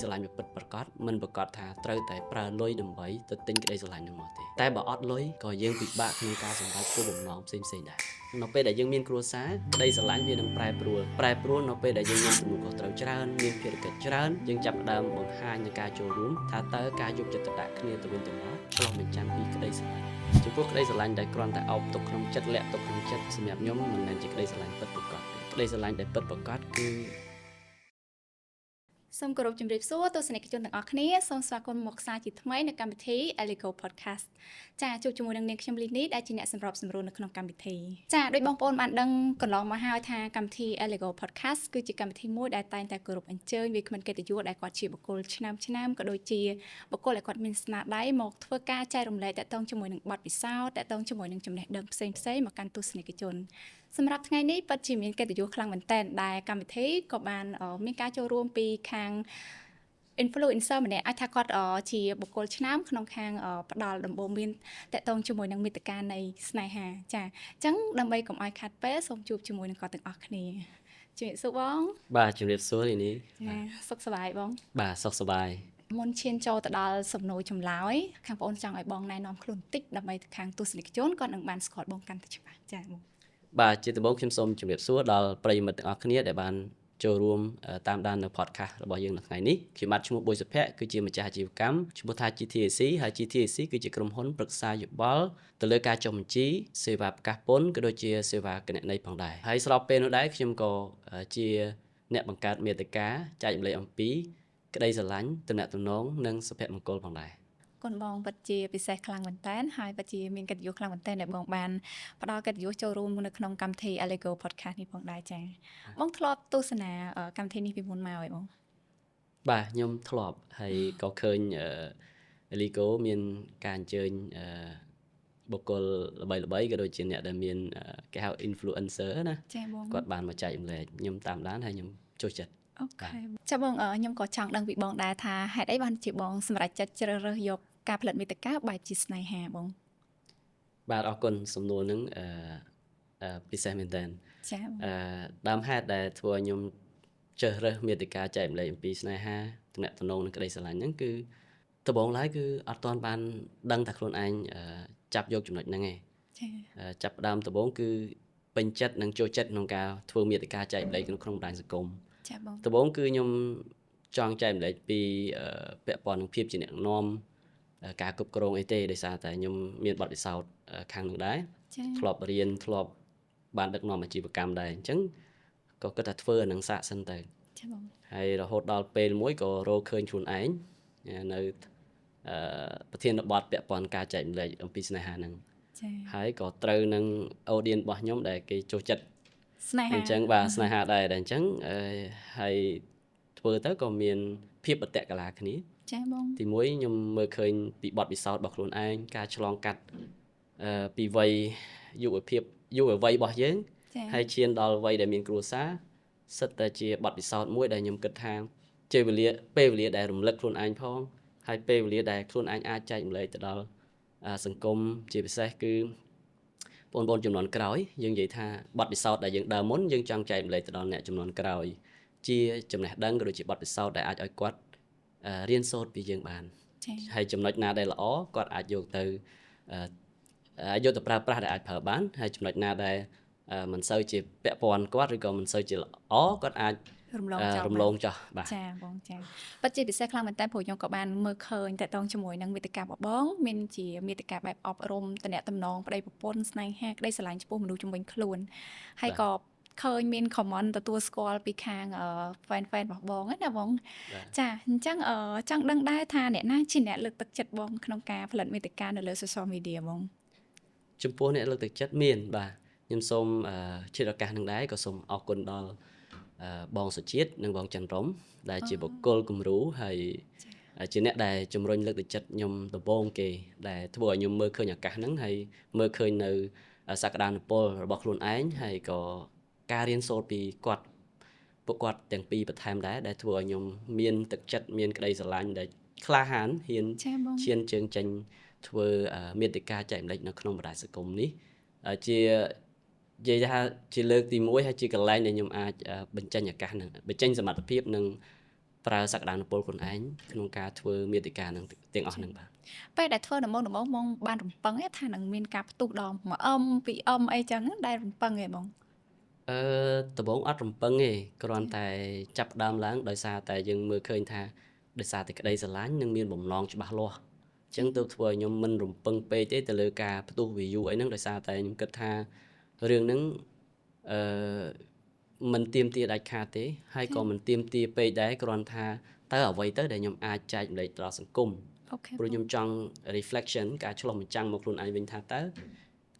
ស្រឡាញ់ពិតប្រាកដមិនប្រកាសថាត្រូវតែប្រើលុយដើម្បីទៅទិញក្តីស្រឡាញ់នោះមកទេតែបើអត់លុយក៏យើងពិបាកក្នុងការសម្រេចគោលបំណងផ្សេងៗដែរនៅពេលដែលយើងមានគ្រួសារក្តីស្រឡាញ់វានឹងប្រែប្រួលនៅពេលដែលយើងមានទំនួលខុសត្រូវច្រើនមានភារកិច្ចច្រើនយើងចាប់ផ្ដើមបង្ហាញនឹងការចូលរួមថាតើការយកចិត្តទុកដាក់គ្នាទៅវិញទៅមកឆ្លុះបញ្ចាំងពីក្តីស្រឡាញ់ចំពោះក្តីស្រឡាញ់ដែលគ្រាន់តែអោបទុកក្នុងចិត្តលាក់ទុកក្នុងចិត្តសម្រាប់ខ្ញុំមិនមែនជាក្តីស្រឡាញ់ពិតប្រាកដទេក្តីស្រឡាញ់ដែលពិតប្រាកដគឺសូមគោរពជំរាបសួរទស្សនិកជនទាំងអស់គ្នាសូមស្វាគមន៍មកសាជាថ្មីនៅកម្មវិធី Eligo Podcast ចាជួបជាមួយនឹងនាងខ្ញុំលីនីដែលជាអ្នកសម្របសម្រួលនៅក្នុងកម្មវិធីចាដោយបងប្អូនបានដឹងកន្លងមកហើយថាកម្មវិធី Eligo Podcast គឺជាកម្មវិធីមួយដែលតែងតែគោរពអញ្ជើញវាគ្មិនកិត្តិយសដែលគាត់ជាបុគ្គលឆ្នាំក៏ដូចជាបុគ្គលដែលគាត់មានស្នាដៃមកធ្វើការចែករំលែកតាក់ទងជាមួយនឹងបទពិសោធន៍តាក់ទងជាមួយនឹងចំណេះដឹងផ្សេងៗមកកាន់ទស្សនិកជនសម្រាប់ថ្ងៃនេះពិតជាមានកិត្តិយសខ្លាំងមែនទែនដែលកម្មវិធីក៏បានមានការចូលរួមពីខាង influencer ម្នាក់អាចថាគាត់ជាបុគ្គលឆ្នាំក្នុងខាងផ្ដល់ដំបូន្មានតាក់ទងជាមួយនឹងមាតិកានៃស្នេហាចាអញ្ចឹងដើម្បីកុំឲ្យខាត់ពេលសូមជួបជាមួយនឹងគាត់ទាំងអស់គ្នាជំរាបសួរបងបាទជំរាបសួរនេះចាសុខសប្បាយបងបាទសុខសប្បាយមុនឈានចូលទៅដល់សំណួរចម្លើយខាងបងអូនចង់ឲ្យបងណែនាំខ្លួនបន្តិចដើម្បីខាងទស្សនិកជនគាត់នឹងបានស្គាល់បងកាន់តែច្បាស់ចាបងបាទជាដំបូងខ្ញុំសូមជម្រាបសួរដល់ប្រិយមិត្តទាំងអស់គ្នាដែលបានចូលរួមតាមដាននៅ podcast របស់យើងនៅថ្ងៃនេះខ្ញុំបាទឈ្មោះប៊ុយសុភ័ក្រគឺជាម្ចាស់អាជីវកម្មឈ្មោះថា GTAC ហើយ GTAC គឺជាក្រុមហ៊ុនប្រឹក្សាយោបល់ទៅលើការចុះបញ្ជីសេវាប្រកាសពន្ធក៏ដូចជាសេវាគណនេយ្យផងដែរហើយស្របពេលនោះដែរខ្ញុំក៏ជាអ្នកបង្កើតមាតិកាចែករំលែកអំពីក្តីស្រឡាញ់ទំនាក់ទំនងនិងសុភមង្គលផងដែរគុណបងពិតជាពិសេសខ្លាំងមែនតើហើយពិតជាមានកិត្តិយសខ្លាំងមែនតើដែលបងបានផ្ដល់កិត្តិយសចូលរួមនៅក្នុងកម្មវិធី Eligo Podcast នេះផងដែរចា៎បងធ្លាប់ទស្សនាកម្មវិធីនេះពីមុនមកហើយបងបាទខ្ញុំធ្លាប់ហើយក៏ឃើញEligo មានការអញ្ជើញបុគ្គលល្បីៗក៏ដូចជាអ្នកដែលមានគេហៅ influencer ណាចា៎បងគាត់បានមកចែករំលែកខ្ញុំតាមដានហើយខ្ញុំចូលចិត្តអូខេចាបងខ្ញុំក៏ចង់ដឹងពីបងដែរថាហេតុអីបានជាបងសម្រេចចិត្តជ្រើសរើសយកការផលិតមាតិកាបែបជាស្នេហាបងបាទអរគុណសំណួរហ្នឹងពិសេសមែនតើចាដើមហេតុដែលធ្វើឲ្យខ្ញុំជ្រើសរើសមាតិកាចែករំលែកអំពីស្នេហាទំនាក់ទំនងនិងក្តីស្រឡាញ់ហ្នឹងគឺដំបូងឡើយគឺអត់ទាន់បានដឹងថាខ្លួនឯងចាប់យកចំណុចហ្នឹងឯងចាប់ផ្ដើមដំបូងគឺពេញចិត្តនិងចូលចិត្តក្នុងការធ្វើមាតិកាចែករំលែកក្នុងបណ្ដាញសង្គមចាបងដំបូងគឺខ្ញុំចង់ចែករំលែកពីពាក់ព័ន្ធនឹងភាពជាអ្នកនាំការគ្រប់គ្រងអីទេដោយសារតែខ្ញុំមានបទពិសោធន៍ខាងនោះដែរធ្លាប់រៀនធ្លាប់បានដឹកនាំអាជីវកម្មដែរអញ្ចឹងក៏គិតថាធ្វើអានឹងសាកសិនទៅចាបងហើយរហូតដល់ពេលមួយក៏រកឃើញខ្លួនឯងនៅប្រធានបទពាក់ព័ន្ធការចែករំលែកអំពីស្នេហាហ្នឹងហើយក៏ត្រូវនឹង audience របស់ខ្ញុំដែលគេចូលចិត្តស្នេហាអញ្ចឹងបាទស្នេហាដែរអញ្ចឹងហើយធ្វើទៅក៏មានភាពបតិកលាគ្នាចាបងទីមួយខ្ញុំមើលឃើញពីបទពិសោធន៍របស់ខ្លួនឯងការឆ្លងកាត់ពីវ័យយុវវ័យរបស់យើងហើយឈានដល់វ័យដែលមានគ្រួសារសិតតែជាបទពិសោធន៍មួយដែលខ្ញុំគិតថាជាពេលវេលាដែលរំលឹកខ្លួនឯងផងហើយពេលវេលាដែលខ្លួនឯងអាចចែករំលែកទៅដល់សង្គមជាពិសេសគឺបងប្អូនចំនួនក្រោយយើងនិយាយថាបទពិសោធន៍ដែលយើងដើមមុនយើងចង់ចែករំលែកទៅដល់អ្នកចំនួនក្រោយជាចំណេះដឹងក៏ដូចជាបទពិសោធន៍ដែលអាចឲ្យគាត់រៀនសូត្រពីយើងបានហើយចំណុចណាដែលល្អគាត់អាចយកទៅប្រើប្រាស់ដែលអាចប្រើបានហើយចំណុចណាដែលមិនសូវជាពាក់ព័ន្ធគាត់ឬក៏មិនសូវជាល្អគាត់អាចរំលងចោលបាទចាបងចាពិតជាពិសេសខ្លាំងមែនតើព្រោះខ្ញុំក៏បានមើលឃើញតកតងជាមួយនឹងមាតិការបស់បងមានជាមាតិកាបែបអប់រំតំណែងតំណងប្តីប្រពន្ធស្នេហាក្តីស្រឡាញ់ចំពោះមនុស្សជំនាញខ្លួនហើយក៏ឃើញមាន comment ទទួលស្គាល់ពីខាងfan របស់បងណាបងចាអញ្ចឹងចង់ដឹងដែរថាអ្នកណាជាអ្នកលើកទឹកចិត្តបងក្នុងការផលិតមាតិកានៅលើ social media បងចំពោះអ្នកលើកទឹកចិត្តមានបាទខ្ញុំសូមជាឱកាសនឹងដែរក៏សូមអរគុណដល់បងសុជាតិនិងបងច័ន្ទរំដែលជាបុគ្គលគំរូហើយជាអ្នកដែលជំរុញលើកទឹកចិត្តខ្ញុំដំបូងគេដែលធ្វើឲ្យខ្ញុំមើលឃើញឱកាសហ្នឹងហើយមើលឃើញនៅសក្តានុពលរបស់ខ្លួនឯងហើយក៏ការរៀនសូត្រពីពួកគាត់ទាំងពីរបន្ថែមដែរដែលធ្វើឲ្យខ្ញុំមានទឹកចិត្តមានក្តីស្រឡាញ់ដែលក្លាហានហ៊ានឈានជើងចេញធ្វើមាតិកាចែករំលែកនៅក្នុងបណ្ដាញសង្គមនេះជានិយាយថាជាលើកទី1ហើយជាកន្លែងដែលខ្ញុំអាចបញ្ចេញឱកាសនឹងបញ្ចេញសមត្ថភាពនិង ប្រើសក្តានុពលខ្លួនឯងក្នុងការធ្វើមាតិកានឹងទាំងអស់ហ្នឹងបាទ ពេលដែលធ្វើដំបូងបងបានរំពឹងទេថានឹងមានការផ្ទុះដល់1 2អីចឹងដែលរំពឹងទេបង ដំបូងអត់រំពឹងទេគ្រាន់តែចាប់ផ្ដើមឡើងដោយសារតែយើងមើលឃើញថាដោយសារតែក្តីស្រឡាញ់និងមានបំណងច្បាស់លាស់អញ្ចឹងទើបធ្វើឲ្យខ្ញុំមិនរំពឹងពេកទេទៅលើការផ្ទុះ view អីហ្នឹងដោយសារតែខ្ញុំគិតថារឿងហ្នឹងអឺមិនទាមទារដាច់ខាតទេហើយក៏មិនទាមទារពេកដែរគ្រាន់ថាតើអ្វីទៅដែលខ្ញុំអាចចែកម្លែកដល់សង្គម អូខេ ព្រោះខ្ញុំចង់ reflection ការឆ្លុះបញ្ចាំងមកខ្លួនឯងវិញថាតើ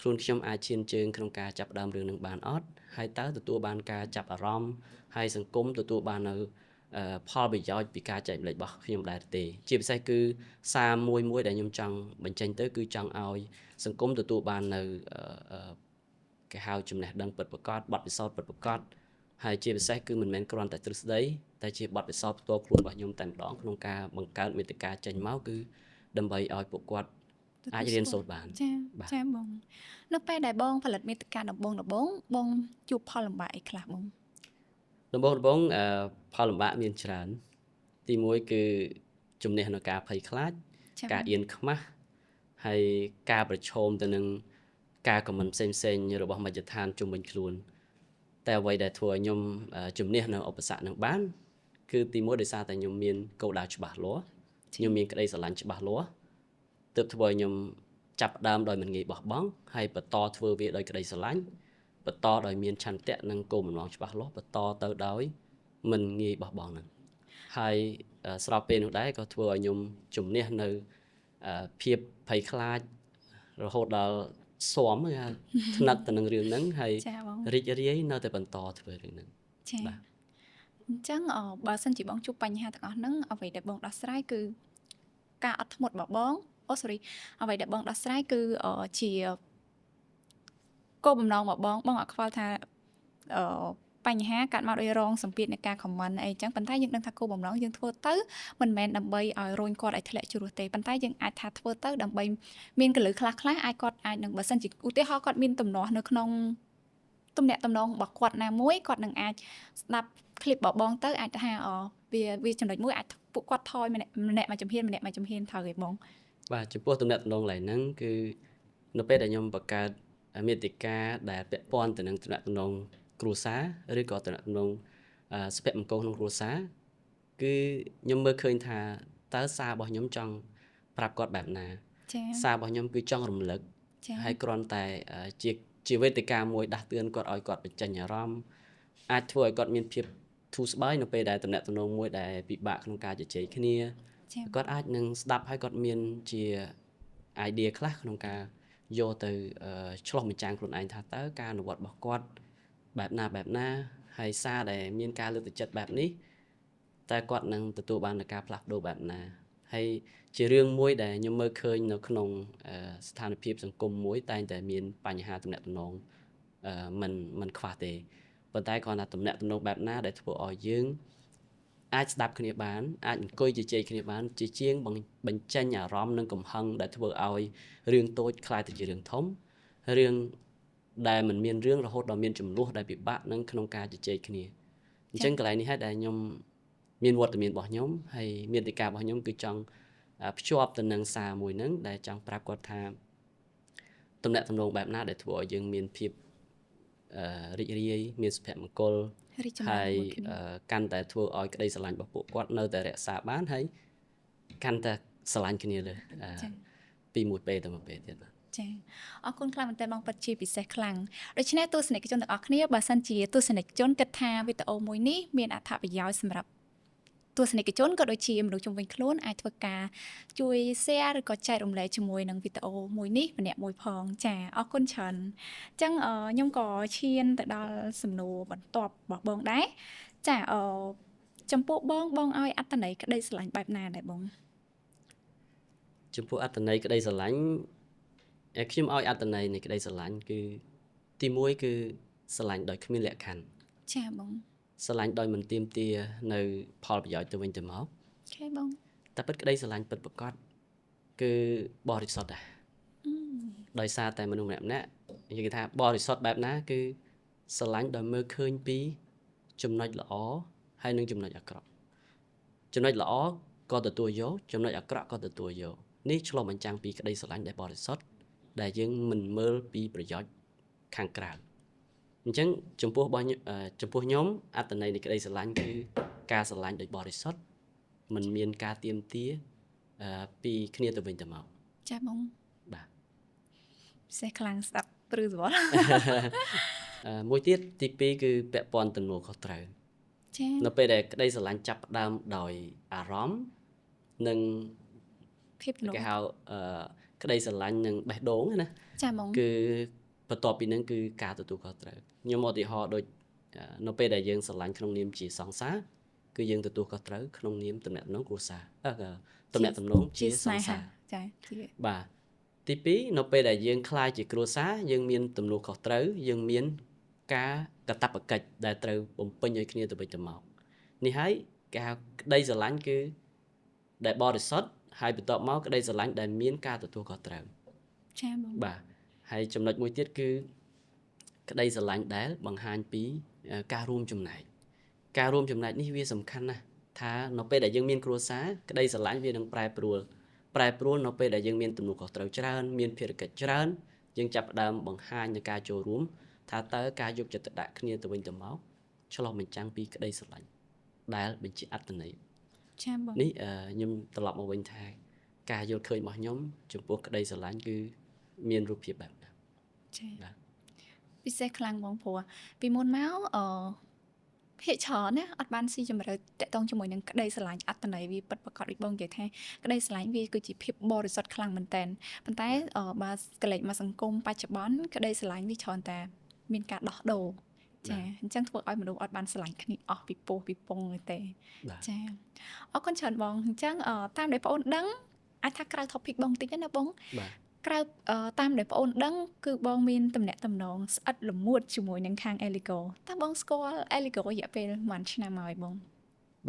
ខ្លួនខ្ញុំអាចឈានជើងក្នុងការចាប់ផ្ដើមរឿងនឹងបានអត់ហើយតើទទួលបានការចាប់អារម្មណ៍ហើយសង្គមទទួលបាននៅផលប្រយោជន៍ពីការចែកម្លែករបស់ខ្ញុំដែរទេជាពិសេសគឺសារមួយដែលខ្ញុំចង់បញ្ចេញទៅគឺចង់ឲ្យសង្គមទទួលបាននៅគេហៅចំណេះដឹងពិតប្រាកដបទពិសោធន៍ពិតប្រាកដហើយជាពិសេសគឺមិនមែនគ្រាន់តែទ្រឹស្ដីតែជាបទពិសោធន៍ផ្ទាល់ខ្លួនរបស់ខ្ញុំតែម្ដងក្នុងការបង្កើតមាតិកាចេញមកគឺដើម្បីឲ្យពួកគាត់អាចរៀនសូត្របាន ចាបងនៅពេលដែលបងផលិតមាតិកាដំបូងបងជួបផលលំបាកអីខ្លះបង ដំបូងផលលំបាកមានច្រើនទី1គឺជំនះក្នុងការភ័យខ្លាចការអៀនខ្មាស់ហើយការប្រឈមទៅនឹងការខមមិនផ្សេងៗរបស់មជ្ឈដ្ឋានជុំវិញខ្លួនតែអ្វីដែលធ្វើឲ្យខ្ញុំជំនះនៅឧបសគ្គនឹងបានគឺទី1ដោយសារតែខ្ញុំមានគោលដៅច្បាស់លាស់ខ្ញុំមានក្តីស្រឡាញ់ច្បាស់លាស់ទើបធ្វើឲ្យខ្ញុំចាប់ផ្ដើមដោយមិនងាយបោះបង់ហើយបន្តធ្វើវាដោយក្តីស្រឡាញ់បន្តដោយមានឆន្ទៈនិងគោលបំណងច្បាស់លាស់បន្តទៅដោយមិនងាយបោះបង់ហ្នឹងហើយស្របពេលនោះដែរក៏ធ្វើឲ្យខ្ញុំជំនះនៅភាពភ័យខ្លាចរហូតដល់ស៊ាំថ្នឹកទៅនឹងរឿងហ្នឹងហើយរីករាយនៅតែបន្តធ្វើរឿងហ្នឹង ចាអញ្ចឹងបើសិនជាបងជួបបញ្ហាទាំងអស់ហ្នឹងអ្វីដែលបងដោះស្រាយគឺការអត់ធ្មត់របស់បងអ្វីដែលបងដោះស្រាយគឺជាគោលបំណងរបស់បងអត់ខ្វល់ថាបញ្ហាកាត់មកដោយរងសម្ពាធនៃការ comment អីចឹងប៉ុន្តែយើងដឹងថាគោលបំណងយើងធ្វើទៅមិនមែនដើម្បីឲ្យរញគាត់ឲ្យធ្លាក់ជ្រោះទេប៉ុន្តែយើងអាចថាធ្វើទៅដើម្បីមានកលឹះខ្លះអាចគាត់អាចនឹងបើសិនជាឧទាហរណ៍គាត់មានទំនាស់នៅក្នុងទំនាក់ទំនងរបស់គាត់ណាមួយគាត់នឹងអាចស្ដាប់ clip របស់បងទៅអាចថាវាចំណុចមួយអាចពួកគាត់ថយម្នាក់មួយជំហានត្រូវឯងបងបាទចំពោះទំនាក់ទំនងឡើយហ្នឹងគឺនៅពេលដែលខ្ញុំបង្កើតមាតិកាដែលពាក់ព័ន្ធទៅនឹងទំនាក់ទំនងគ្រួសារឬក៏ទំនាក់ទំនងសុភមង្គលក្នុងគ្រួសារគឺខ្ញុំមើលឃើញថាតើសាររបស់ខ្ញុំចង់ប្រាប់គាត់បែបណាសាររបស់ខ្ញុំគឺចង់រំលឹកហើយគ្រាន់តែជាវេទិកាមួយដាស់តឿនគាត់ឲ្យគាត់បញ្ចេញអារម្មណ៍អាចធ្វើឲ្យគាត់មានភាពធូរស្បើយនៅពេលដែលទំនាក់ទំនងមួយដែលពិបាកក្នុងការជជែកគ្នាគាត់អាចនឹងស្ដាប់ហើយគាត់មានជា idea ខ្លះក្នុងការយកទៅឆ្លោះបញ្ចាំងខ្លួនឯងថាតើការអនុវត្តរបស់គាត់បែបណាហើយសារដែលមានការលើកទឹកចិត្តបែបនេះតែគាត់នឹងទទួលបាននូវការផ្លាស់ប្ដូរបែបណាហើយជារឿងមួយដែលខ្ញុំមើលឃើញនៅក្នុងស្ថានភាពសង្គមមួយតែងតែមានបញ្ហាទំនាក់ទំនងមិនខ្វះទេប៉ុន្តែគ្រាន់តែទំនាក់ទំនងបែបណាដែលធ្វើឲ្យយើងអាចស្ដាប់គ្នាបានអាចអង្គុយជជែកគ្នាបានជាជាងបញ្ចេញអារម្មណ៍និងកំហឹងដែលធ្វើឲ្យរឿងតូចក្លាយទៅជារឿងធំរឿងដែលមិនមានរឿងរហូតដល់មានចំនួនដែលពិបាកនឹងក្នុងការជជែកគ្នាអញ្ចឹងកន្លែងនេះហើយដែលខ្ញុំមានវត្តមានរបស់ខ្ញុំហើយមាតិការបស់ខ្ញុំគឺចង់ភ្ជាប់ទៅនឹងសារមួយហ្នឹងដែលចង់ប្រាប់គាត់ថាទំនាក់ទំនងបែបណាដែលធ្វើឲ្យយើងមានភាពរីករាយមានសុភមង្គលហើយកាន់តែធ្វើឲ្យក្តីស្រឡាញ់របស់ពួកគាត់នៅតែរក្សាបានហើយកាន់តែស្រឡាញ់គ្នាលើពីមួយពេលទៅមួយពេលទៀតបាទចាអរគុណខ្លាំងមែនទែនបងពិតជាពិសេសខ្លាំងដូច្នេះទស្សនិកជនទាំងអស់គ្នាបើសិនជាទស្សនិកជនគិតថាវីដេអូមួយនេះមានអត្ថប្រយោជន៍សម្រាប់ទស្សនិកជនក៏ដូចជាមនុស្សជុំវិញខ្លួនអាចធ្វើការជួយ share ឬក៏ចែករំលែកជាមួយនឹងវីដេអូមួយនេះម្នាក់មួយផងចាអរគុណច្រើនអញ្ចឹងខ្ញុំក៏ឈានទៅដល់សំណួរបន្ទាប់របស់បងដែរចាចំពោះបងឲ្យអត្ថន័យក្តីស្រឡាញ់បែបណាដែរបងចំពោះអត្ថន័យក្តីស្រឡាញ់ខ្ញុំឲ្យអត្ថន័យនៃក្តីស្រឡាញ់គឺទី1គឺស្រឡាញ់ដោយគ្មានលក្ខខណ្ឌចាបងស្រឡាញ់ដោយមិនទាមទារនៅផលប្រយោជន៍ទៅវិញទៅមកអូខេបងតែពិតក្តីស្រឡាញ់ពិតប្រាកដគឺបរិសុទ្ធដែរដោយសារតែមនុស្សម្នាក់និយាយថាបរិសុទ្ធបែបណាគឺស្រឡាញ់ដោយមើលឃើញពីចំណុចល្អហើយនិងចំណុចអាក្រក់ ចំណុចល្អក៏ទទួលយកចំណុចអាក្រក់ក៏ទទួលយកនេះឆ្លុះបញ្ចាំងពីក្តីស្រឡាញ់ដែលបរិសុទ្ធដែលយើងមិនមើលពីប្រយោជន៍ខាងក្រៅអញ្ចឹងចំពោះខ្ញុំអត្ថន័យនៃក្តីស្រឡាញ់គឺការស្រឡាញ់ដោយបរិសុទ្ធមិនមានការទាមទារពីគ្នាទៅវិញទៅមក ចាបង បាទ ពិសេសខ្លាំងស្ដាប់ព្រឺសវល់ មួយទៀតទី2គឺពាក់ព័ន្ធទំនួលខុសត្រូវ ចា នៅពេលដែលក្តីស្រឡាញ់ចាប់ផ្ដើមដោយអារម្មណ៍និង ភាពទំនួល គេហៅក្តីស្រឡាញ់និងបេះដូងណា ចាបង គឺបន្ទាប់ពីហ្នឹងគឺការទទួលខុសត្រូវខ្ញុំឧទាហរណ៍ដូចនៅពេលដែលយើងស្រឡាញ់ក្នុងនាមជាសង្សារគឺយើងទទួលខុសត្រូវក្នុងនាមទំនាក់ទំនងគ្រួសារទំនាក់ទំនងជាសង្សារ ចាជា បាទទី2នៅពេលដែលយើងខ្លាយជាគ្រួសារយើងមានទំនួលខុសត្រូវយើងមានការកាតព្វកិច្ចដែលត្រូវបំពេញឲ្យគ្នាទៅវិញទៅមកនេះហើយគេហៅក្តីស្រឡាញ់គឺដែលបរិសុទ្ធហើយបន្ទាប់មកក្តីស្រឡាញ់ដែលមានការទទួលខុសត្រូវ ចាបង បាទហើយចំណុចមួយទៀតគឺក្តីស្រឡាញ់ដែលបង្ហាញពីការរួមចំណែកនេះវាសំខាន់ណាស់ថានៅពេលដែលយើងមានគ្រួសារក្តីស្រឡាញ់វានឹងប្រែប្រួលនៅពេលដែលយើងមានទំនួលខុសត្រូវច្រើនមានភារកិច្ចច្រើនយើងចាប់ផ្ដើមបង្ហាញនៃការចូលរួមថាតើការយកចិត្តទុកដាក់គ្នាទៅវិញទៅមកឆ្លុះបញ្ចាំងពីក្តីស្រឡាញ់ដែលបញ្ជាក់អត្ថន័យ ចាបង នេះខ្ញុំត្រឡប់មកវិញថាការយល់ឃើញរបស់ខ្ញុំចំពោះក្តីស្រឡាញ់គឺមានរូបភាពបែបណា ចា បាទ ពិសេសខ្លាំងបងព្រោះពីមុនមកភាគច្រើនណាអត់បានស៊ីជម្រៅតាក់ទងជាមួយនឹងក្តីស្រឡាញ់អត្តន័យវាពិតប្រាកដដូចបងនិយាយថាក្តីស្រឡាញ់វាគឺជាភាពបរិសុទ្ធខ្លាំងមែនតើប៉ុន្តែបើកលេចមកសង្គមបច្ចុប្បន្នក្តីស្រឡាញ់វាច្រើនតែមានការដោះដូរចាអញ្ចឹងធ្វើឲ្យមនុស្សអត់បានស្រឡាញ់គ្នាអស់ពីពោះពីពងទេ បាទ ចាអរគុណច្រើនបងអញ្ចឹងតាមដែលបងអូនដឹងអាចថាក្រៅ topic បងតិចណាបង បាទ ក្រៅតាមដែលបងអូនដឹងគឺបងមានទំនាក់ទំនងស្អិតល្មួតជាមួយនឹងខាង Eligo តើបងស្គាល់ Eligo រយៈពេលប្រហែលឆ្នាំហើយបង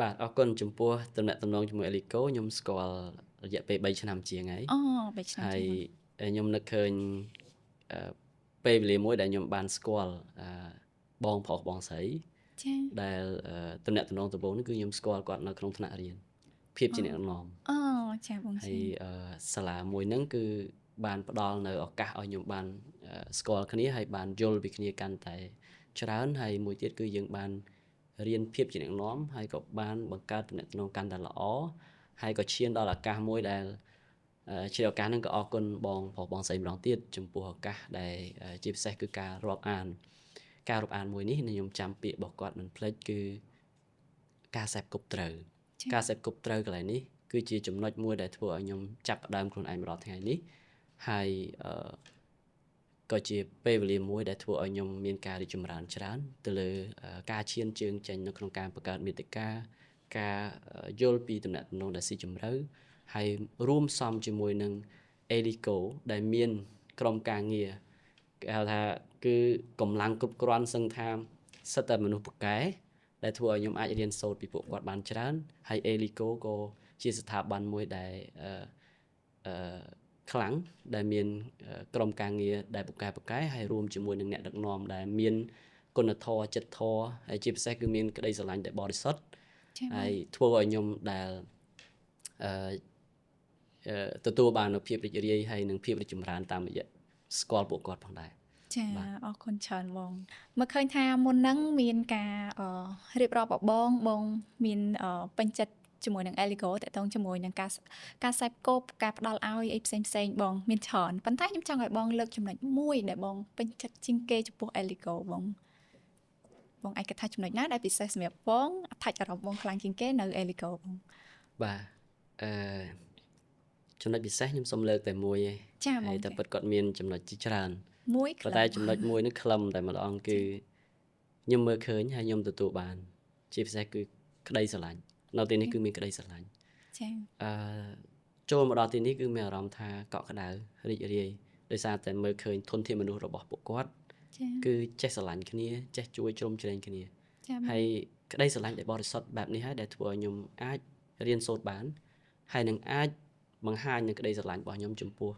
បាទអរគុណចំពោះតំណែងតំណងជាមួយ Elico ខ្ញុំស្គាល់រយៈពេល3ឆ្នាំជាងហើយ អូ3ឆ្នាំ ហើយ ជាង ខ្ញុំនឹកឃើញពេលវេលាមួយដែលខ្ញុំបានស្គាល់បងប្រុសបងស្រី ចា ដែលតំណែងតំណងដំបូងនេះគឺខ្ញុំស្គាល់គាត់នៅក្នុងថ្នាក់រៀនភាពជាអ្នកនាំ អូចាបង ហើយសាលាមួយហ្នឹងគឺបានផ្ដល់នៅឱកាសឲ្យខ្ញុំបានស្គាល់គ្នាហើយបានយល់ពីគ្នាកាន់តែច្រើនហើយមួយទៀតគឺយើងបានរៀនភាពជាអ្នកនាំហើយក៏បានបង្កើតទំនាក់ទំនងកាន់តែល្អហើយក៏ឈានដល់ឱកាសមួយដែលជាឱកាសហ្នឹងក៏អរគុណបងប្រុសបងស្រីម្ដងទៀតចំពោះឱកាសដែលជាពិសេសគឺការរាប់អានមួយនេះខ្ញុំចាំពាក្យរបស់គាត់មិនភ្លេចគឺការសេពគប់ត្រូវ ការសេពគប់ត្រូវកន្លែងនេះគឺជាចំណុចមួយដែលធ្វើឲ្យខ្ញុំចាប់ផ្ដើមខ្លួនឯងមកដល់ថ្ងៃនេះហើយក៏ជាពេលវេលាមួយដែលធ្វើឲ្យខ្ញុំមានការរីកចម្រើនច្រើនទៅលើការឈានជើងចេញនៅក្នុងការបង្កើតមាតិកាការយល់ពីតំណែងតំណងដែលស៊ីជម្រៅហើយរួមផ្សំជាមួយនឹង Elico ដែលមានក្រុមការងារគេហៅថាគឺកម្លាំងគ្រប់គ្រាន់សឹងថាសិតតែមនុស្សពូកែដែលធ្វើឲ្យខ្ញុំអាចរៀនសូត្រពីពួកគាត់បានច្រើនហើយ Elico ក៏ជាស្ថាប័នមួយដែលខ្លាំងដែលមានក្រុមការងារដែលពូកែហើយរួមជាមួយនឹងអ្នកដឹកនាំដែលមានគុណធម៌ចិត្តធម៌ហើយជាពិសេសគឺមានក្តីស្រឡាញ់ដែលបរិសុទ្ធហើយធ្វើឲ្យខ្ញុំដែលទទួលបាននូវភាពរីករាយហើយនិងភាពរីកចម្រើនតាមរយៈស្គាល់ពួកគាត់ផងដែរ ចាអរគុណច្រើនបងមកឃើញថាមុនហ្នឹងមានការរៀបរាប់បងមានពេញចិត្តជាមួយនឹង Eligo តកតងជាមួយនឹងការសេពគប់ការផ្ដល់ឲ្យអីផ្សេងបងមានច្រើនប៉ុន្តែខ្ញុំចង់ឲ្យបងលើកចំណុចមួយដែលបងពេញចិត្តជាងគេចំពោះ Eligo បងអាចគិតថាចំណុចណាដែលពិសេសសម្រាប់បងអត្ថអារម្មណ៍បងខ្លាំងជាងគេនៅ Eligo បង បាទចំណុចពិសេសខ្ញុំសូមលើកតែមួយឯង ចាបង ហើយតែពិតគាត់មានចំណុចជាច្រើន មួយ ប៉ុន្តែចំណុចមួយនេះខ្លឹមតែម្ដងគឺខ្ញុំមើលឃើញហើយខ្ញុំទទួលបានជាពិសេសគឺក្តីស្រឡាញ់នៅទីនេះគឺមានក្តីស្រឡាញ់ ចា ចូលមកដល់ទីនេះគឺមានអារម្មណ៍ថាកក់ក្ដៅរីករាយដោយសារតែមើលឃើញធនធានមនុស្សរបស់ពួកគាត់ ចា គឺចេះស្រឡាញ់គ្នាចេះជួយជ្រោមជ្រែងគ្នា ចា ហើយក្តីស្រឡាញ់ដែលបរិសុទ្ធបែបនេះហើយដែលធ្វើឲ្យខ្ញុំអាចរៀនសូត្របានហើយនឹងអាចបង្ហាញនឹងក្តីស្រឡាញ់របស់ខ្ញុំចំពោះ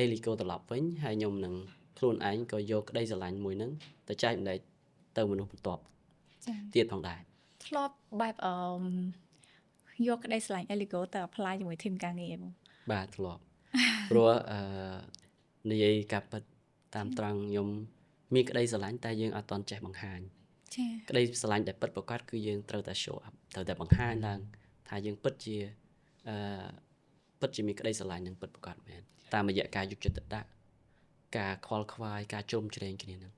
Elico ត្រឡប់វិញហើយខ្ញុំនឹងខ្លួនឯងក៏យកក្តីស្រឡាញ់មួយហ្នឹងទៅចែកម្លែកទៅមនុស្សបន្ទាប់ ចា ទៀតផងដែរ ធ្លាប់បែប យកក្តីស្រឡាញ់ Eligo ទៅ apply ជាមួយ team ការងារបង បាទធ្លាប់ព្រោះនិយាយការពិតតាមត្រង់ខ្ញុំមានក្តីស្រឡាញ់តែយើងអត់ទាន់ចេះបង្ហាញ ចា៎ ក្តីស្រឡាញ់ដែលពិតប្រាកដគឺយើងត្រូវតែ show up ត្រូវតែបង្ហាញឡើងថាយើងពិតជាមានក្តីស្រឡាញ់នឹងពិតប្រាកដមែនតាមរយៈការយកចិត្តទុកដាក់ការខ្វល់ខ្វាយការជុំជ្រែងគ្នានឹង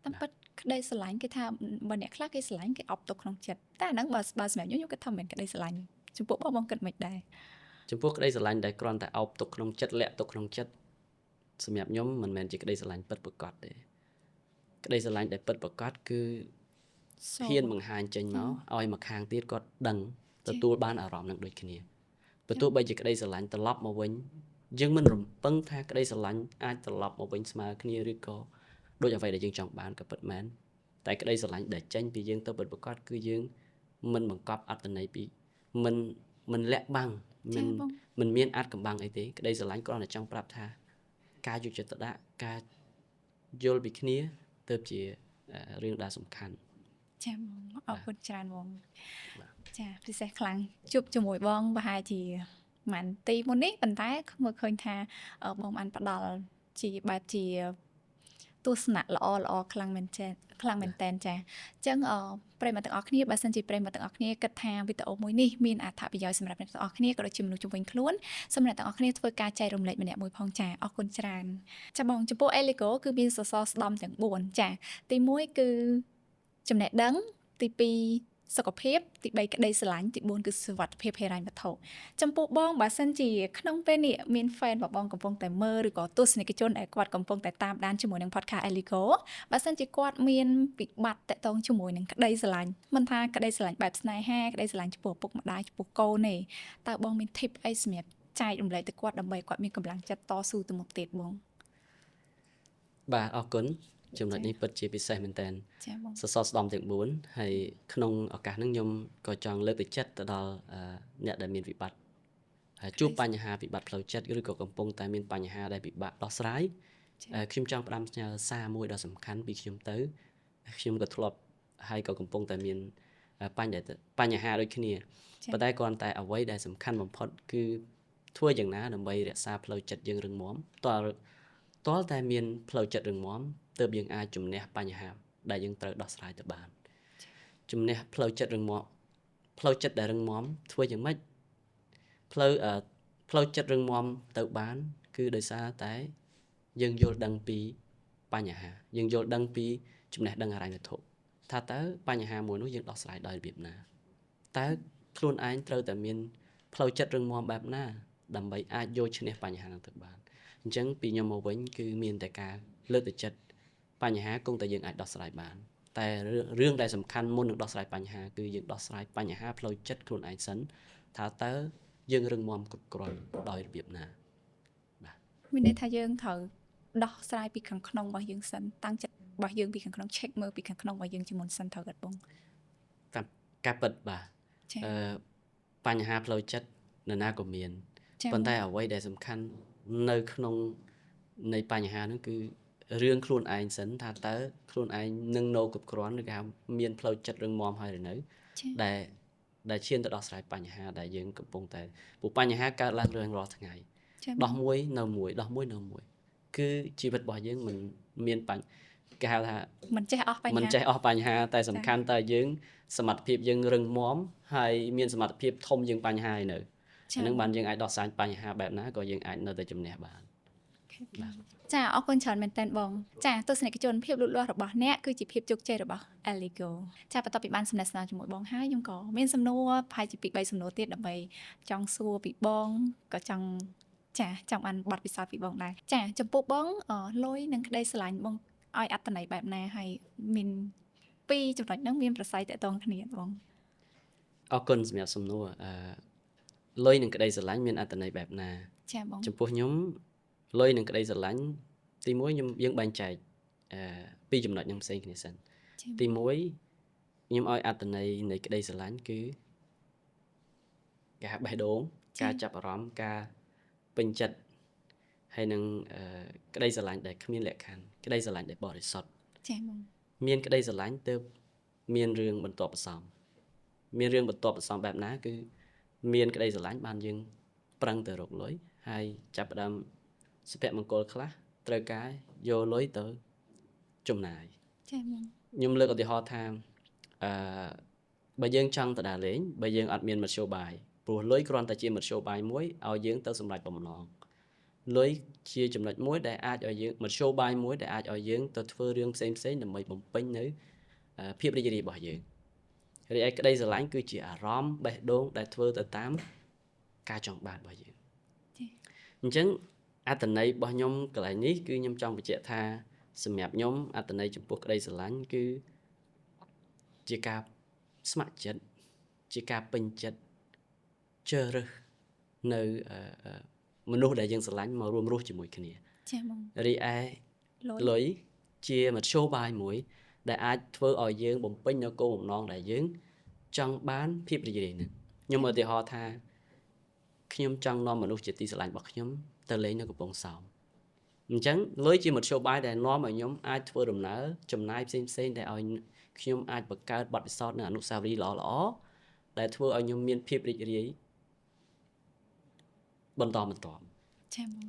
តាមពិតក្តីស្រឡាញ់គេថាបើអ្នកខ្លះគេស្រឡាញ់គេអប់ទុកក្នុងចិត្តតែអាហ្នឹងបើសម្រាប់ខ្ញុំគិតថាមិនមែនក្តីស្រឡាញ់ចំពោះបងគិតមិនដែរ ចំពោះក្តីស្រឡាញ់ដែលគ្រាន់តែអោបទុកក្នុងចិត្តលាក់ទុកក្នុងចិត្តសម្រាប់ខ្ញុំមិនមែនជាក្តីស្រឡាញ់ពិតប្រាកដទេក្តីស្រឡាញ់ដែលពិតប្រាកដគឺហ៊ានបង្ហាញចេញមកឲ្យមកខាងទៀតគាត់ដឹងទទួលបានអារម្មណ៍នឹងដូចគ្នាបើទោះបីជាក្តីស្រឡាញ់ត្រឡប់មកវិញយើងមិនរំពឹងថាក្តីស្រឡាញ់អាចត្រឡប់មកវិញស្មើគ្នាឬក៏ដូចអ្វីដែលយើងចង់បានក៏ពិតមែនតែក្តីស្រឡាញ់ដែលចេញពីយើងទៅពិតប្រាកដគឺយើងមិនបង្កប់អត្ថន័យពីមិនលាក់បាំងមិនមានអាចកំបាំងអីទេក្តីស្រឡាញ់គ្រាន់តែចង់ប្រាប់ថាការយកចិត្តទុកដាក់ការយល់ពីគ្នាទៅជារឿងដែលសំខាន់ ចា៎បងអរគុណច្រើនបងចាពិសេសខ្លាំងជួបជាមួយបងប្រហែលជាមិនទីមុននេះប៉ុន្តែមើលឃើញថាបងបានផ្ដល់ជាបែបជាទស្សនៈល្អខ្លាំងមែនចា៎អញ្ចឹងប្រិយមិត្តទាំងអស់គ្នាបើសិនជាប្រិយមិត្តទាំងអស់គ្នាគិតថាវីដេអូមួយនេះមានអត្ថប្រយោជន៍សម្រាប់អ្នកទាំងអស់គ្នាក៏ដូចជាមនុស្សជុំវិញខ្លួនសូមអ្នកទាំងអស់គ្នាធ្វើការចែករំលែកម្នាក់មួយផងចាអរគុណច្រើនចាបងចំពោះ Eligo គឺមានសសរស្តម្ភទាំង4ចាទី1គឺចំណេះដឹងទី2សុខភាពទី3ក្តីស្រឡាញ់ទី4គឺសុវត្ថិភាពហិរញ្ញវត្ថុចំពោះបងបើសិនជាក្នុងពេលនេះមាន fan របស់បងកំពុងតែមើលឬក៏ទស្សនិកជនដែលគាត់កំពុងតែតាមដានជាមួយនឹង podcast Eligo បើសិនជាគាត់មានវិបត្តិតាក់ទងជាមួយនឹងក្តីស្រឡាញ់មិនថាក្តីស្រឡាញ់បែបស្នេហាក្តីស្រឡាញ់ចំពោះឪពុកម្ដាយចំពោះកូនទេតើបងមាន tip អីសម្រាប់ចែករំលែកទៅគាត់ដើម្បីគាត់មានកម្លាំងចិត្តតស៊ូទៅមុខទៀតបងបាទអរគុណចំណុចនេះពិតជាពិសេសមែនតើសសរស្តម្ភទាំង4ហើយក្នុងឱកាសហ្នឹងខ្ញុំក៏ចង់លើកទឹកចិត្តទៅដល់អ្នកដែលមានវិបត្តិជួបបញ្ហាវិបត្តិផ្លូវចិត្តឬក៏កំពុងតែមានបញ្ហាដែលពិបាកដោះស្រាយខ្ញុំចង់ផ្ដាំផ្ញើសារមួយដ៏សំខាន់ពីខ្ញុំទៅខ្ញុំក៏ធ្លាប់ហើយក៏កំពុងតែមានបញ្ហាដូចគ្នាប៉ុន្តែគ្រាន់តែអ្វីដែលសំខាន់បំផុតគឺធ្វើយ៉ាងណាដើម្បីរក្សាផ្លូវចិត្តយើងរឹងមាំតលតែមានផ្លូវចិត្តរឹងមាំទើបយើងអាចជំនះបញ្ហាដែលយើងត្រូវដោះស្រាយទៅបានជំនះផ្លូវចិត្តរឹងមាំផ្លូវចិត្តដែលរឹងមាំធ្វើយ៉ាងម៉េចផ្លូវចិត្តរឹងមាំទៅបានគឺដោយសារតែយើងយល់ដឹងពីបញ្ហាយើងយល់ដឹងពីចំណេះដឹងហិរញ្ញវត្ថុថាតើបញ្ហាមួយនោះយើងដោះស្រាយដោយរបៀបណាតើខ្លួនឯងត្រូវតែមានផ្លូវចិត្តរឹងមាំបែបណាដើម្បីអាចយកឈ្នះបញ្ហានោះទៅបានអញ្ចឹងពីខ្ញុំមកវិញគឺមានតែការលើកទឹកចិត្តបញ្ហាគង់តែយើងអាចដោះស្រាយបានតែរឿងដែលសំខាន់មុននឹងដោះស្រាយបញ្ហាគឺយើងដោះស្រាយបញ្ហាផ្លូវចិត្តខ្លួនឯងសិនថាតើយើងរឹងមាំគ្រប់គ្រាន់ដោយរបៀបណាបាទមានន័យថាយើងត្រូវដោះស្រាយពីខាងក្នុងរបស់យើងសិនតាំងចិត្តរបស់យើងពីខាងក្នុង check មើលពីខាងក្នុងរបស់យើងជាមុនសិនត្រូវអត់បងតាមការពិតបាទបញ្ហាផ្លូវចិត្តនរណាក៏មានប៉ុន្តែអ្វីដែលសំខាន់នៅក្នុងនៃបញ្ហាហ្នឹងគឺរឿងខ្លួនឯងសិនថាតើខ្លួនឯងនឹងនៅគ្រប់គ្រាន់ឬក៏មានផ្លូវចិត្តរឹងមាំហើយឬនៅដែលឈានទៅដោះស្រាយបញ្ហាដែលយើងកំពុងតែព្រោះបញ្ហាកើតឡើងរាល់ថ្ងៃដោះមួយនៅមួយដោះមួយនៅមួយគឺជីវិតរបស់យើងមិនមានគេហៅថាមិនចេះអស់បញ្ហាតែសំខាន់តែយើងសមត្ថភាពយើងរឹងមាំហើយមានសមត្ថភាពធំជាងបញ្ហាឯនៅអានឹងបានយើងអាចដោះស្រាយបញ្ហាបែបណាក៏យើងអាចនៅតែជំនះបានចាអរគុណច្រើនមែនតើបងចាទស្សនិកជនភាពលូតលាស់របស់អ្នកគឺជាភាពជោគជ័យរបស់ Eligo ចាបន្ទាប់ពីបានសំណេះស្នល់ជាមួយបងហើយខ្ញុំក៏មានសំណួរប្រហែលជា2 3សំណួរទៀតដើម្បីចង់សួរពីបងក៏ចង់បានបទពិសោធន៍ពីបងដែរចាចំពោះបងលុយនិងក្តីស្រឡាញ់បងឲ្យអត្ថន័យបែបណាហើយមាន2ចំណុចហ្នឹងមានប្រស័យតកតងគ្នាបងអរគុណសម្រាប់សំណួរលុយនិងក្តីស្រឡាញ់មានអត្ថន័យបែបណាចាបងចំពោះខ្ញុំលុយនិងក្តីស្រឡាញ់ទី1យើងបែងចែក2ចំណុចហ្នឹងផ្សេងគ្នាសិនទី1ខ្ញុំឲ្យអត្ថន័យនៃក្តីស្រឡាញ់គឺការបេះដូងការចាប់អារម្មណ៍ការពេញចិត្តហើយនឹងក្តីស្រឡាញ់ដែលគ្មានលក្ខខណ្ឌក្តីស្រឡាញ់ដែលបរិសុទ្ធចាបងមានក្តីស្រឡាញ់ទើបមានរឿងបន្ទាប់បន្សំមានរឿងបន្ទាប់បន្សំបែបណាគឺ មានក្តីស្រឡាញ់បានយើងប្រឹងទៅរកលុយហើយចាប់ផ្ដើមសុភមង្គលខ្លះត្រូវការយកលុយទៅចំណាយ ចាបង ខ្ញុំលើកឧទាហរណ៍ថាបើយើងចង់ទៅដើរលេងបើយើងអត់មានមធ្យោបាយព្រោះលុយគ្រាន់តែជាមធ្យោបាយមួយឲ្យយើងទៅសម្រេចបំណងលុយជាចំណុចមួយដែលអាចឲ្យយើងមធ្យោបាយមួយដែលអាចឲ្យយើងទៅធ្វើរឿងផ្សេងៗដើម្បីបំពេញនៅភាពរីករាយរបស់យើងរីឯក្តីស្រឡាញ់គឺជាអារម្មណ៍បេះដូងដែលធ្វើទៅតាមការចង់បានរបស់យើងអញ្ចឹងអត្ថន័យរបស់ខ្ញុំកន្លែងនេះគឺខ្ញុំចង់បញ្ជាក់ថាសម្រាប់ខ្ញុំអត្ថន័យចំពោះក្តីស្រឡាញ់គឺជាការស្ម័គ្រចិត្តជាការពេញចិត្តជ្រើសរើសនៅមនុស្សដែលយើងស្រឡាញ់មករួមរស់ជាមួយគ្នា ចាបង រីឯលុយជាមធ្យោបាយមួយដែលអាចធ្វើឲ្យយើងបំពេញនៅគោលបំណងដែលយើងចង់បានភាពរីករាយនឹងខ្ញុំឧទាហរណ៍ថាខ្ញុំចង់នាំមនុស្សជាទីស្រឡាញ់របស់ខ្ញុំទៅលេងនៅកំពង់សោមអញ្ចឹងលុយជាមធ្យោបាយដែលនាំឲ្យខ្ញុំអាចធ្វើដំណើរចំណាយផ្សេងៗដែលឲ្យខ្ញុំអាចបង្កើតបទពិសោធន៍និងអនុស្សាវរីយ៍ល្អៗដែលធ្វើឲ្យខ្ញុំមានភាពរីករាយបន្តចា៎បង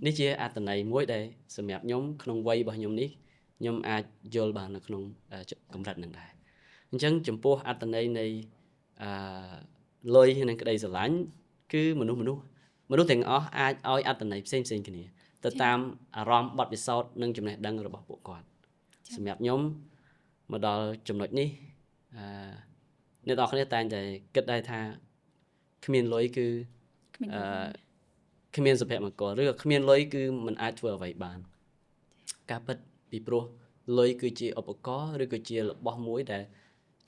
នេះជាអត្ថន័យមួយដែលសម្រាប់ខ្ញុំក្នុងវ័យរបស់ខ្ញុំនេះខ្ញុំអាចយល់បាននៅក្នុងកម្រិតនឹងដែរអញ្ចឹងចំពោះអត្ថន័យនៃលុយនិងក្តីស្រឡាញ់គឺមនុស្សទាំងអស់អាចឲ្យអត្ថន័យផ្សេងៗគ្នាទៅតាមអារម្មណ៍បទពិសោធន៍និងចំណេះដឹងរបស់ពួកគាត់សម្រាប់ខ្ញុំមកដល់ចំណុចនេះអ្នកនរគ្នាតែងតែគិតដែរថាគ្មានលុយគឺគ្មានសុភមង្គលឬក៏គ្មានលុយគឺមិនអាចធ្វើអ្វីបានការពិតពីព្រោះលុយគឺជាឧបករណ៍ឬក៏ជារបស់មួយដែល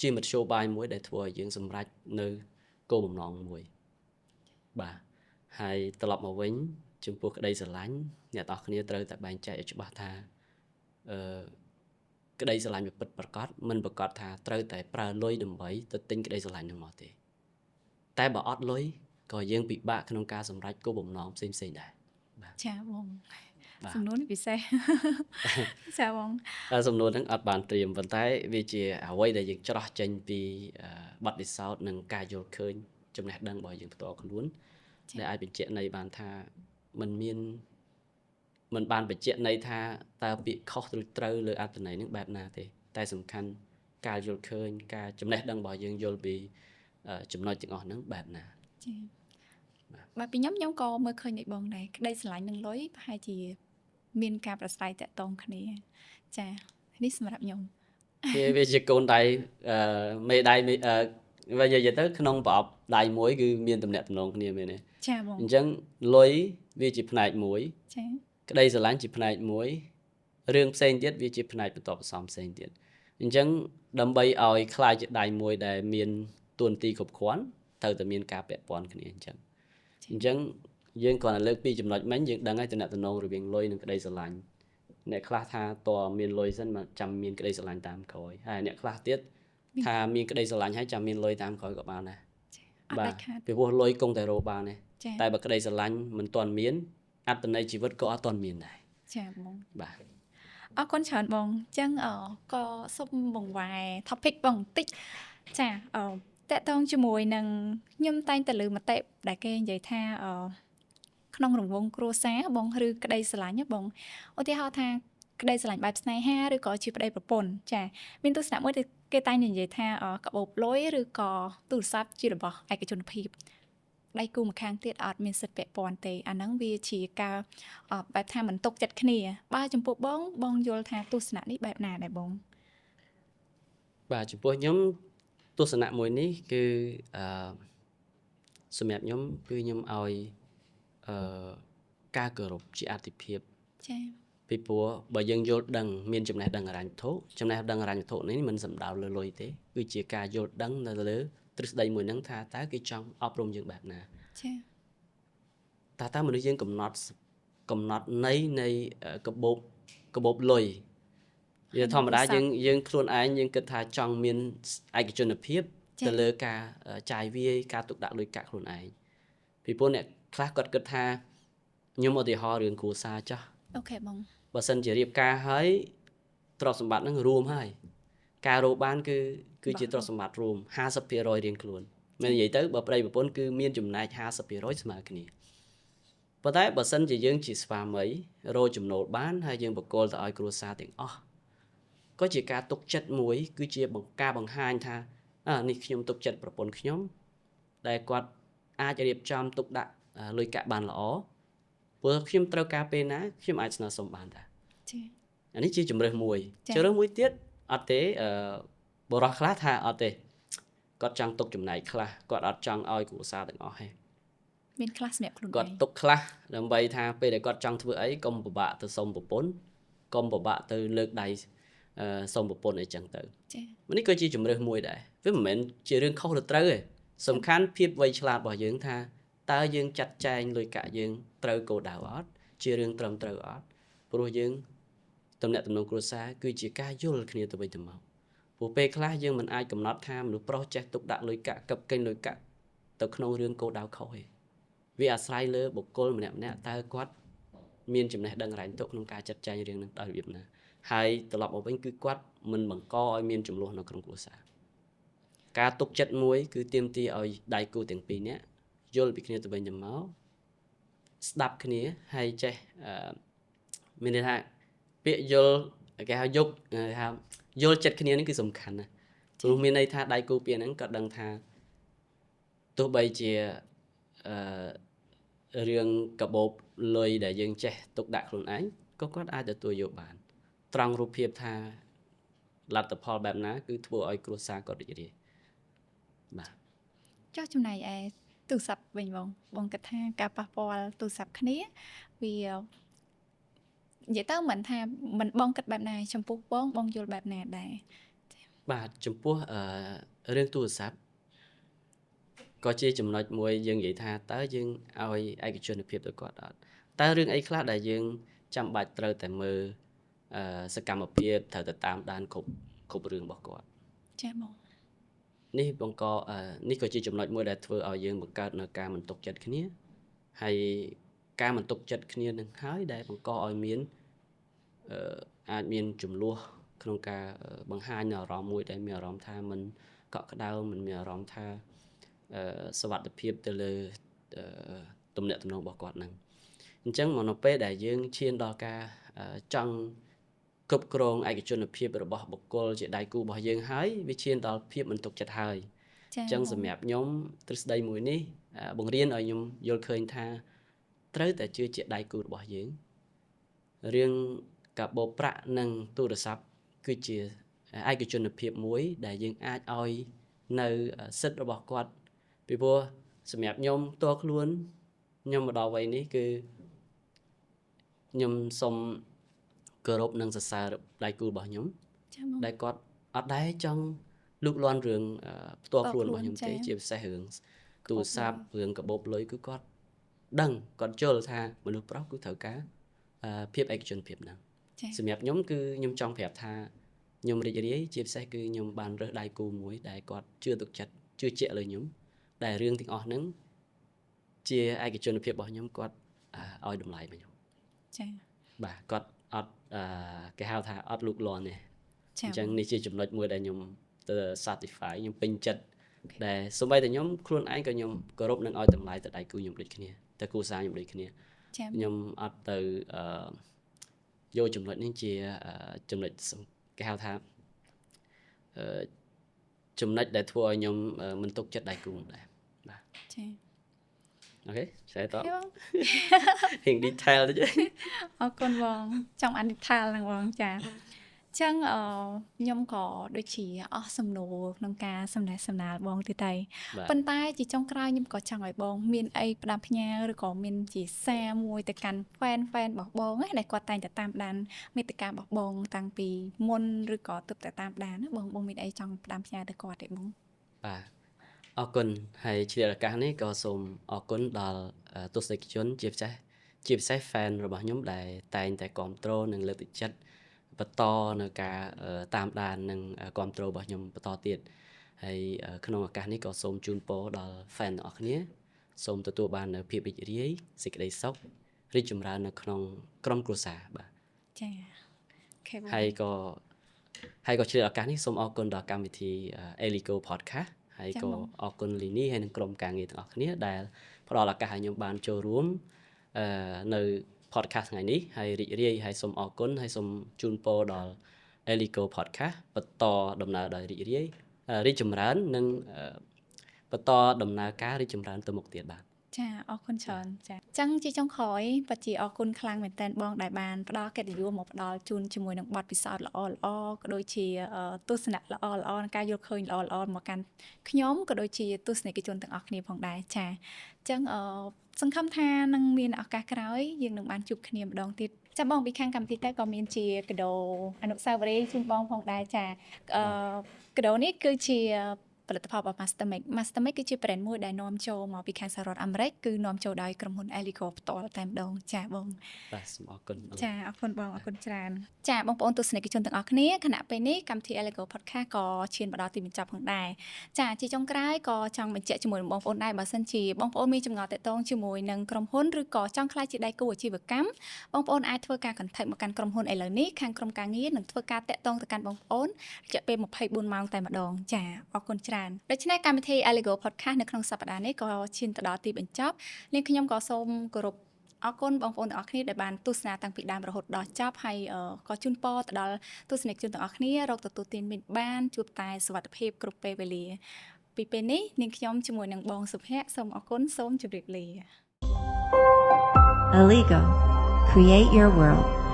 ជាមធ្យោបាយមួយដែលធ្វើឲ្យយើងសម្រេចនៅគោលបំណងមួយបាទហើយត្រឡប់មកវិញចំពោះក្តីស្រឡាញ់អ្នកនរគ្នាត្រូវតែបែងចែកឲ្យច្បាស់ថាក្តីស្រឡាញ់ពិតប្រាកដមិនប្រកាសថាត្រូវតែប្រើលុយដើម្បីទៅទិញក្តីស្រឡាញ់នោះមកទេតែបើអត់លុយក៏យើងពិបាកក្នុងការសម្រេចគោលបំណងផ្សេងៗដែរបាទចាបងសំណួរនេះពិសេសចាបងសំណួរហ្នឹងអត់បានត្រៀមប៉ុន្តែវាជាអ្វីដែលយើងច្រោះចេញពីបទពិសោធន៍និងការយល់ឃើញចំណេះដឹងរបស់យើងផ្ទាល់ខ្លួនដែលអាចបញ្ជាក់ន័យបានថាមិនបានបញ្ជាក់ន័យថាតើពាក្យខុសឬត្រូវលើអត្ថន័យហ្នឹងបែបណាទេតែសំខាន់ការយល់ឃើញការចំណេះដឹងរបស់យើងយល់ពីចំណុចទាំងអស់ហ្នឹងបែបណាចាបាទពីខ្ញុំក៏មើលឃើញនេះបងដែរក្តីស្រឡាញ់នឹងលុយប្រហែលជាមានការប្រស្រ័យតាក់ទងគ្នាចានេះសម្រាប់ខ្ញុំវាជាកូនដៃមេដៃវានិយាយទៅក្នុងប្រអប់ដៃមួយគឺមានតំណែងតំណងគ្នាមែនទេចាបងអញ្ចឹងលុយវាជាផ្នែកមួយចាក្តីស្រឡាញ់ជាផ្នែកមួយរឿងផ្សេងទៀតវាជាផ្នែកបន្តបន្សំផ្សេងទៀតអញ្ចឹងដើម្បីឲ្យខ្លាយជាដៃមួយដែលមានតួនាទីគ្រប់គ្រាន់ត្រូវតែមានការពាក់ព័ន្ធគ្នាអញ្ចឹងយើងគ្រាន់តែលើកពីចំណុចមិញយើងដឹងហើយតំណែងតំណងរវាងលុយនិងក្តីស្រឡាញ់អ្នកខ្លះថាតើមានលុយសិនមកចាំមានក្តីស្រឡាញ់តាមក្រោយហើយអ្នកខ្លះទៀតថាមានក្តីស្រឡាញ់ហើយចាំមានលុយតាមក្រោយក៏បានដែរបាទពីព្រោះលុយគង់តែរកបានទេតែបើក្តីស្រឡាញ់មិនទាន់មានអត្ថន័យជីវិតក៏អត់ទាន់មានដែរចាបងបាទអរគុណច្រើនបងអញ្ចឹងក៏សូមបង្វែរ topic បងបន្តិចចាតកតងជាមួយនឹងខ្ញុំតែងតែលើមតិដែលគេនិយាយថាក្នុងរង្វង់គ្រួសារបងឬក្តីស្រឡាញ់បងឧទាហរណ៍ថាក្តីស្រឡាញ់បែបស្នេហាឬក៏ជាប្តីប្រពន្ធចាមានទស្សនៈមួយគេតែងតែនិយាយថាកាបូបលុយឬក៏ទូរស័ព្ទជារបស់ឯកជនភាពដៃគូម្ខាងទៀតអត់មានសិទ្ធិពាក់ព័ន្ធទេអាហ្នឹងវាជាការបែបថាមិនទុកចិត្តគ្នាបើចំពោះបងយល់ថាទស្សនៈនេះបែបណាដែរបងបាទចំពោះខ្ញុំទស្សនៈមួយនេះគឺសម្រាប់ខ្ញុំគឺខ្ញុំឲ្យការគោរពជាអាទិភាពចា៎ពីព្រោះបើយើងយល់ដឹងមានចំណេះដឹងហិរញ្ញវត្ថុចំណេះដឹងហិរញ្ញវត្ថុនេះមិនសំដៅលើលុយទេគឺជាការយល់ដឹងនៅលើទ្រឹស្ដីមួយហ្នឹងថាតើគេចង់អប់រំយើងបែបណាចា៎តើមនុស្សយើងកំណត់ន័យនៃកាបូបលុយវាធម្មតាយើងខ្លួនឯងយើងគិតថាចង់មានឯកជនភាពទៅលើការចាយវាយការទុកដាក់លុយកាក់ខ្លួនឯងពីព្រោះអ្នកខ្លះគាត់គិតថាខ្ញុំឧទាហរណ៍រឿងគ្រួសារចាស់អូខេបងបើសិនជារៀបការហើយទ្រព្យសម្បត្តិហ្នឹងរួមហើយការរកបានគឺជាទ្រព្យសម្បត្តិរួម 50% រៀងខ្លួន មាននិយាយទៅបើប្តីប្រពន្ធគឺមានចំណែក 50% ស្មើគ្នាប៉ុន្តែបើសិនជាយើងជាស្វាមីរកចំណូលបានហើយយើងបកគោលទៅឲ្យគ្រួសារទាំងអស់ក៏ជាការទុកចិត្តមួយគឺជាការបង្ហាញថានេះខ្ញុំទុកចិត្តប្រពន្ធខ្ញុំដែលគាត់អាចរៀបចំទុកដាក់លុយកាក់បានល្អព្រោះខ្ញុំត្រូវការពេលណាខ្ញុំអាចស្នើសុំបានតាចាអានេះជាជំរើសមួយជំរើសមួយទៀតអត់ទេបរិះខ្លះថាអត់ទេគាត់ចង់ទុកចំណែកខ្លះគាត់អត់ចង់ឲ្យគ្រួសារទាំងអស់ទេមានខ្លះសម្រាប់ខ្លួនឯងគាត់ទុកខ្លះដើម្បីថាពេលដែលគាត់ចង់ធ្វើអីកុំពិបាកទៅសុំប្រពន្ធកុំពិបាកទៅលើកដៃសុំប្រពន្ធអីចឹងទៅចានេះក៏ជាជំរើសមួយដែរវាមិនមែនជារឿងខុសទៅត្រូវទេសំខាន់ភាពវៃឆ្លាតរបស់យើងថាតើយើងចាត់ចែងលុយកាក់យើងត្រូវគោលដៅអត់ជារឿងត្រឹមត្រូវអត់ព្រោះយើងតំណែងគ្រួសារគឺជាការយល់គ្នាទៅវិញទៅមកព្រោះពេលខ្លះយើងមិនអាចកំណត់ថាមនុស្សប្រុសចេះទុកដាក់លុយកាក់កឹបកេងលុយកាក់ទៅក្នុងរឿងគោលដៅខុសទេវាអាស្រ័យលើបុគ្គលម្នាក់ៗតើគាត់មានចំណេះដឹងរ៉ែងទុកក្នុងការចាត់ចែងរឿងនឹងដោយរបៀបណាហើយត្រឡប់មកវិញគឺគាត់មិនបង្កឲ្យមានចំនួននៅក្នុងគ្រួសារការទុកចិត្តមួយគឺទាមទារឲ្យដៃគូទាំងពីរនាក់យល់ពីគ្នាទៅវិញទៅមកស្ដាប់គ្នាហើយចេះមានន័យថាពាក្យយល់គេហៅយល់ចិត្តគ្នានេះគឺសំខាន់ណាស់ព្រោះមានន័យថាដៃគូពីរហ្នឹងក៏ដឹងថាទោះបីជារឿងកបោបលុយដែលយើងចេះទុកដាក់ខ្លួនឯងក៏គាត់អាចទទួលយកបានត្រង់រូបភាពថាលទ្ធផលបែបណាគឺធ្វើឲ្យគ្រួសារគាត់រីករាយបាទចុះចំណែកឯទូរស័ព្ទវិញបងគិតថាការប៉ះពាល់ទូរស័ព្ទគ្នាវានិយាយទៅមិនថាមិនបងគិតបែបណាចំពោះបងយល់បែបណាដែរបាទចំពោះរឿងទូរស័ព្ទក៏ជាចំណុចមួយយើងនិយាយថាតើយើងឲ្យឯកជនភាពទៅគាត់អត់តើរឿងអីខ្លះដែលយើងចាំបាច់ត្រូវតែមើលសកម្មភាពត្រូវតែតាមដានគ្រប់រឿងរបស់គាត់ចាបងនេះបង្កនេះក៏ជាចំណុចមួយដែលធ្វើឲ្យយើងបង្កើតនៅការមិនទុកចិត្តគ្នាហើយការមិនទុកចិត្តគ្នានឹងហើយដែលបង្កឲ្យមានអាចមានចំនួនក្នុងការបង្ហាញអារម្មណ៍មួយដែលមានអារម្មណ៍ថាមិនកក់ក្ដៅមិនមានអារម្មណ៍ថាសុវត្ថិភាពទៅលើទំនាក់ទំនងរបស់គាត់ហ្នឹងអញ្ចឹងមកនៅពេលដែលយើងឈានដល់ការចង់គ្រប់គ្រងឯកជនភាពរបស់បុគ្គលជាដៃគូរបស់យើងហើយវាឈានដល់ភាពមិនទុកចិត្តហើយអញ្ចឹងសម្រាប់ខ្ញុំទ្រឹស្ដីមួយនេះបង្រៀនឲ្យខ្ញុំយល់ឃើញថាត្រូវតែជឿជាក់ដៃគូរបស់យើងរឿងកាបូបប្រាក់និងទូរស័ព្ទគឺជាឯកជនភាពមួយដែលយើងអាចឲ្យនៅសិទ្ធិរបស់គាត់ពីព្រោះសម្រាប់ខ្ញុំផ្ទាល់ខ្លួនខ្ញុំមកដល់វ័យនេះគឺខ្ញុំសូមគោរពនិងសរសើរដៃគូរបស់ខ្ញុំដែលគាត់អត់ដែរចង់លូកលាន់រឿងផ្ទាល់ខ្លួនរបស់ខ្ញុំទេជាពិសេសរឿងទូរស័ព្ទរឿងកាបូបលុយគឺគាត់ដឹងគាត់យល់ថាមនុស្សប្រុសគឺត្រូវការភាពឯកជនភាពហ្នឹងសម្រាប់ខ្ញុំគឺខ្ញុំចង់ប្រាប់ថាខ្ញុំរីករាយជាពិសេសគឺខ្ញុំបានរើសដៃគូមួយដែលគាត់ជឿទុកចិត្តជឿជាក់លើខ្ញុំដែលរឿងទាំងអស់ហ្នឹងជាឯកជនភាពរបស់ខ្ញុំគាត់ឲ្យតម្លៃមកខ្ញុំចា៎បាទគាត់អត់គេហៅថាអត់លូកលាន់ទេអញ្ចឹងនេះជាចំណុចមួយដែលខ្ញុំទៅ satisfy ខ្ញុំពេញចិត្តដែលសូម្បីតែខ្ញុំខ្លួនឯងក៏ខ្ញុំគោរពនឹងឲ្យតម្លៃទៅដៃគូខ្ញុំដូចគ្នាទៅគ្រួសារខ្ញុំដូចគ្នាខ្ញុំអត់ទៅយកចំណុចនេះជាចំណុចគេហៅថាចំណុចដែលធ្វើឲ្យខ្ញុំមិនទុកចិត្តដៃគូដែរបាទចា៎អូខេឆ្លើយតបហៀង detail តិចអរគុណបងចង់អាន detail ហ្នឹងបងចាអញ្ចឹងខ្ញុំក៏ដូចជាអស់សំណួរក្នុងការសម្ដែងសម្ដាលបងទៀតហើយប៉ុន្តែជាចុងក្រោយខ្ញុំក៏ចង់ឲ្យបងមានអីផ្ដាំផ្ញើឬក៏មានជាសារមួយទៅកាន់ fan របស់បងណាដែលគាត់តែងតែតាមដានមេតិការបស់បងតាំងពីមុនឬក៏ទើបតែតាមដានណាបងមានអីចង់ផ្ដាំផ្ញើទៅគាត់ទេបងបាទអរគុណហើយជាឱកាសនេះក៏សូមអរគុណដល់ទស្សនិកជនជាពិសេស fan របស់ខ្ញុំដែលតែងតែគាំទ្រនិងលើកទឹកចិត្តបន្តនៅការតាមដាននិងគាំទ្ររបស់ខ្ញុំបន្តទៀតហើយក្នុងឱកាសនេះក៏សូមជូនពរដល់ fan ទាំងអស់គ្នាសូមទទួលបាននូវភាពរីករាយសេចក្តីសុខរីកចម្រើននៅក្នុងក្រុមគ្រួសារបាទចា៎ហើយក៏ឆ្លៀតឱកាសនេះសូមអរគុណដល់កម្មវិធី Elico Podcast ហើយក៏អរគុណលីនីហើយនឹងក្រុមការងារទាំងអស់គ្នាដែលផ្ដល់ឱកាសឲ្យខ្ញុំបានចូលរួមនៅ podcast ថ្ងៃនេះហើយរីករាយហើយសូមអរគុណហើយសូមជូនពរដល់ Elico podcast បន្តដំណើរដោយរីករាយរីកចម្រើននិងបន្តដំណើរការរីកចម្រើនទៅមុខទៀតបាទចាអរគុណច្រើនចាអញ្ចឹងជាចុងក្រោយពិតជាអរគុណខ្លាំងមែនតើបងដែលបានផ្ដល់កិត្តិយសមកផ្ដល់ជូនជាមួយនឹងបទពិសោធន៍ល្អៗក៏ដូចជាទស្សនៈល្អៗនិងការយល់ឃើញល្អៗមកកាន់ខ្ញុំក៏ដូចជាទស្សនិកជនទាំងអស់គ្នាផងដែរចាអញ្ចឹងសង្ឃឹមថានឹងមានឱកាសក្រោយយើងនឹងបានជួបគ្នាម្ដងទៀតចាបងពីខាងកម្មវិធីតែក៏មានជាកាដូអនុស្សាវរីយ៍ជូនបងផងដែរចាកាដូនេះគឺជាផលិតផលរបស់ Mastermix គឺជា brand មួយដែលនាំចូលមកពីខាងសហរដ្ឋអាមេរិកគឺនាំចូលដោយក្រុមហ៊ុន Elico ផ្ទាល់តែម្ដងចាបងបាទសូមអរគុណចាអរគុណបងអរគុណច្រើនចាបងប្អូនទស្សនិកជនទាំងអស់គ្នាគណៈពេលនេះកម្មវិធី Elico Podcast ក៏ឈានមកដល់ទីបញ្ចប់ផងដែរចាជាចុងក្រោយក៏ចង់បញ្ជាក់ជាមួយនឹងបងប្អូនដែរបើសិនជាបងប្អូនមានចម្ងល់តាក់ទងជាមួយនឹងក្រុមហ៊ុនឬក៏ចង់ក្លាយជាដៃគូអាជីវកម្មបងប្អូនអាចធ្វើការ contact មកកាន់ក្រុមហ៊ុនឥឡូវនេះខាងក្រុមការងារនឹងធ្វើការតាក់ទងទៅកាន់បងប្អូនរយៈពេល24ម៉ោងតែម្ដងចាអរគុណច្រើនដូច្នេះកម្មវិធី Elico Podcast នៅក្នុងសប្តាហ៍នេះក៏ឈានទៅដល់ទីបញ្ចប់នាងខ្ញុំក៏សូមគោរពអរគុណបងប្អូនទាំងអស់គ្នាដែលបានទស្សនាតាំងពីដើមរហូតដល់ចប់ហើយក៏ជូនពរទៅដល់ទស្សនិកជនទាំងអស់គ្នារកទទួលទានមានបានជួបតែសុវត្ថិភាពគ្រប់ពេលវេលាពីពេលនេះនាងខ្ញុំជាមួយនឹងបងសុភ័ក្រសូមអរគុណសូមជម្រាបលា Elico, create your world.